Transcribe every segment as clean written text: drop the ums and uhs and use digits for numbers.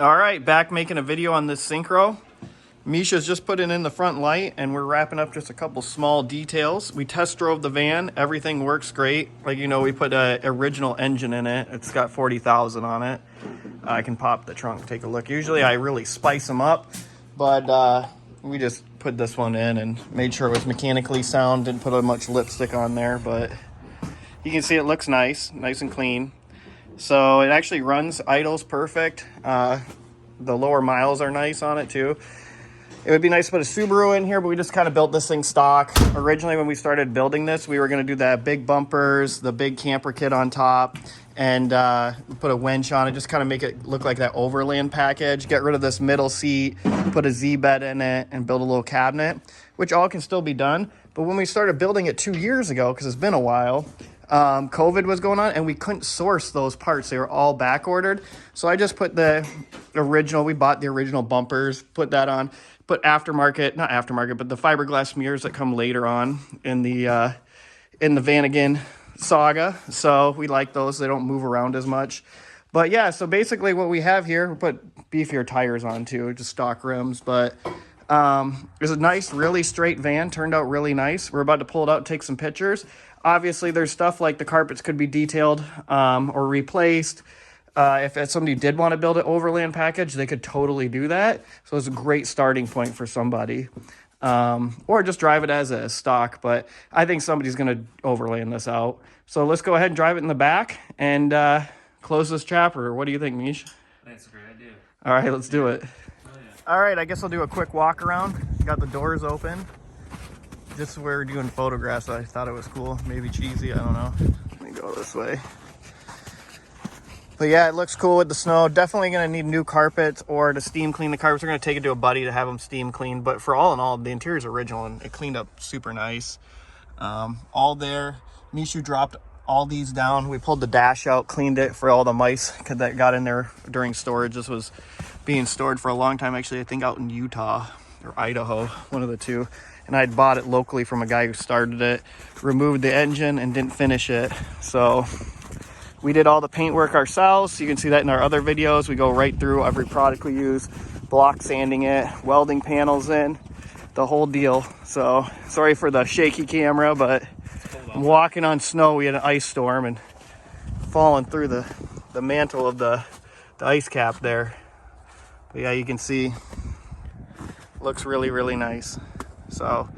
All right, back making a video on this Syncro. Misha's just putting in the front light and we're wrapping up just a couple small details. We test drove the van, everything works great. Like, you know, we put an original engine in it. It's got 40,000 on it. I can pop the trunk, take a look. Usually I really spice them up, but we just put this one in and made sure it was mechanically sound. Didn't put much lipstick on there, but you can see it looks nice and clean. So it actually runs, idles perfect. The lower miles are nice on it too. It would be nice to put a Subaru in here, but we just kind of built this thing stock. Originally, when we started building this, we were going to do that big bumpers, the big camper kit on top, and put a winch on it, just kind of make it look like that overland package. Get rid of this middle seat, put a Z-bed in it, and build a little cabinet, which all can still be done. But when we started building it 2 years ago, because it's been a while, COVID was going on and we couldn't source those parts. They were all back ordered. So I just put the original, we bought the original bumpers, put that on, put aftermarket, not aftermarket, but the fiberglass mirrors that come later on in the Vanagon saga. So we like those. They don't move around as much. But yeah, so basically what we have here, we put beefier tires on too, just stock rims, but it's a nice, really straight van. Turned out really nice. We're about to pull it out and take some pictures. Obviously, there's stuff like the carpets could be detailed or replaced. If somebody did want to build an overland package, they could totally do that. So it's a great starting point for somebody. Or just drive it as a stock. But I think somebody's going to overland this out. So let's go ahead and drive it in the back and close this chapter. What do you think, Mish? That's a great idea. All right, let's do it. Oh, yeah. All right, I guess I'll do a quick walk around. Got the doors open. Just we're doing photographs. I thought it was cool. Maybe cheesy, I don't know. Let me go this way. But yeah, it looks cool with the snow. Definitely going to need new carpets or to steam clean the carpets. We're going to take it to a buddy to have them steam cleaned. But for all in all, the interior is original and it cleaned up super nice. All there. Mishu dropped all these down. We pulled the dash out, cleaned it for all the mice that got in there during storage. This was being stored for a long time, actually, I think out in Utah or Idaho, one of the two. And I'd bought it locally from a guy who started it, removed the engine and didn't finish it. So we did all the paint work ourselves. You can see that in our other videos. We go right through every product we use, block sanding it, welding panels in, the whole deal. So sorry for the shaky camera, but I'm walking on snow. We had an ice storm and falling through the mantle of the ice cap there. But yeah, you can see, looks really, really nice. So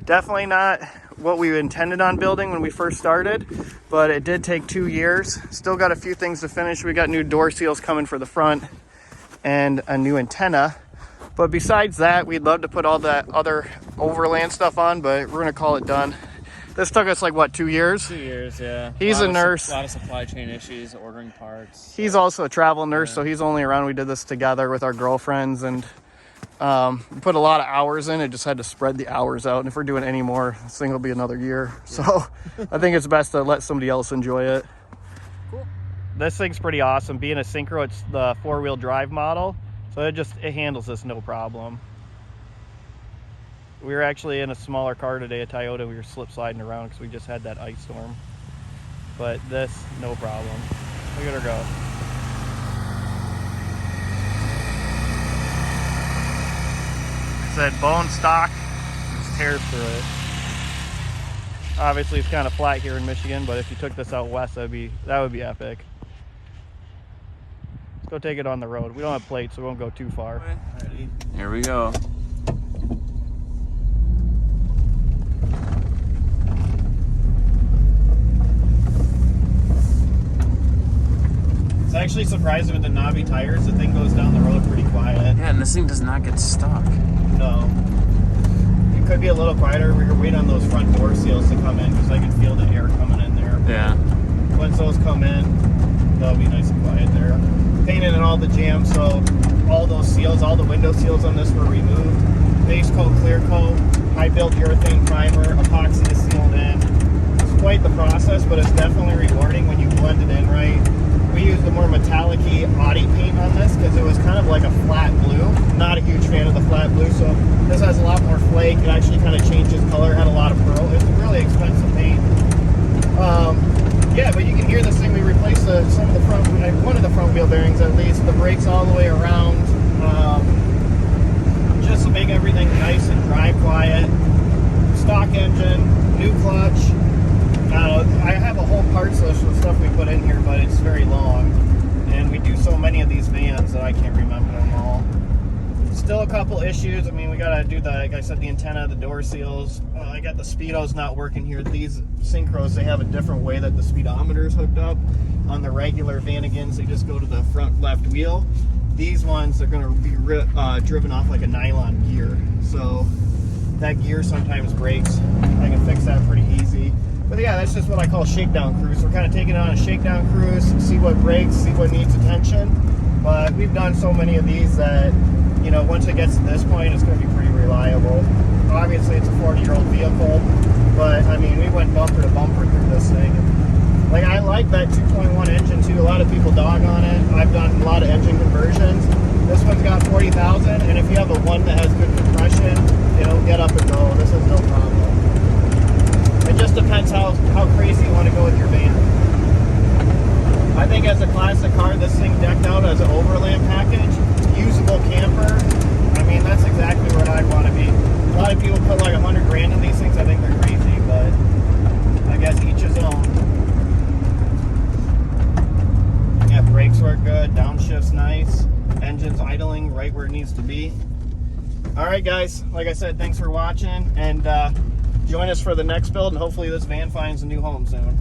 definitely not what we intended on building when we first started, but it did take 2 years. Still got a few things to finish. We got new door seals coming for the front and a new antenna. But besides that, we'd love to put all that other overland stuff on, but we're gonna call it done. This took us like, what, 2 years? 2 years, yeah. He's a nurse. A lot of supply chain issues, ordering parts. He's also a travel nurse, so he's only around. We did this together with our girlfriends and we put a lot of hours in. It just had to spread the hours out. And if we're doing any more, this thing will be another year. So I think it's best to let somebody else enjoy it. Cool. This thing's pretty awesome. Being a Syncro, it's the 4-wheel drive model. So it handles this no problem. We were actually in a smaller car today, a Toyota. We were slip sliding around because we just had that ice storm. But this, no problem. Look at her go. Said bone stock, just tears through it. Obviously it's kind of flat here in Michigan, but if you took this out west, that would be epic. Let's go take it on the road. We don't have plates, so we won't go too far. Ready? Here we go. It's actually surprising with the knobby tires, the thing goes down the road pretty quiet. Yeah, and this thing does not get stuck. No. It could be a little quieter. We're waiting on those front door seals to come in because I can feel the air coming in there. Yeah. Once those come in, that'll be nice and quiet there. Painted in all the jams, so all those seals, all the window seals on this were removed. Base coat, clear coat, high built urethane primer, epoxy is sealed in. It's quite the process, but it's definitely rewarding when you blend it in right. We used the more metallic-y Audi paint on this because it was kind of like a flat blue. Not a huge fan of the flat blue, so this has a lot more flake. It actually kind of changes color, had a lot of pearl. It's a really expensive paint. Yeah, but you can hear this thing. We replaced some of the front, one of the front wheel bearings at least. The brakes all the way around, just to make everything nice and dry quiet. Stock engine, new clutch. I have a whole parts list of stuff we put in here, but it's very long, and we do so many of these vans that I can't remember them all. Still a couple issues. I mean, we gotta do the, like I said, the antenna, the door seals. I got the speedos not working here. These Syncros, they have a different way that the speedometer is hooked up. On the regular Vanagons, they just go to the front left wheel. These ones are gonna be driven off like a nylon gear. So that gear sometimes breaks. I can fix that pretty easy. But yeah, that's just what I call shakedown cruise. We're kind of taking it on a shakedown cruise, see what breaks, see what needs attention. But we've done so many of these that, you know, once it gets to this point, it's going to be pretty reliable. Obviously, it's a 40-year-old vehicle, but I mean, we went bumper to bumper through this thing. Like, I like that 2.1 engine too. A lot of people dog on it. I've done a lot of engine conversions. This one's got 40,000, and if you have a one that has good compression, it'll get up and go. This is no problem. It just depends how crazy you want to go with your van. I think as a classic car, this thing decked out as an overland package, usable camper. I mean, that's exactly where I want to be. A lot of people put like 100 grand in these things. I think they're crazy, but I guess each his own. Yeah, brakes work good. Downshift's nice. Engine's idling right where it needs to be. All right, guys. Like I said, thanks for watching, and join us for the next build, and hopefully this van finds a new home soon.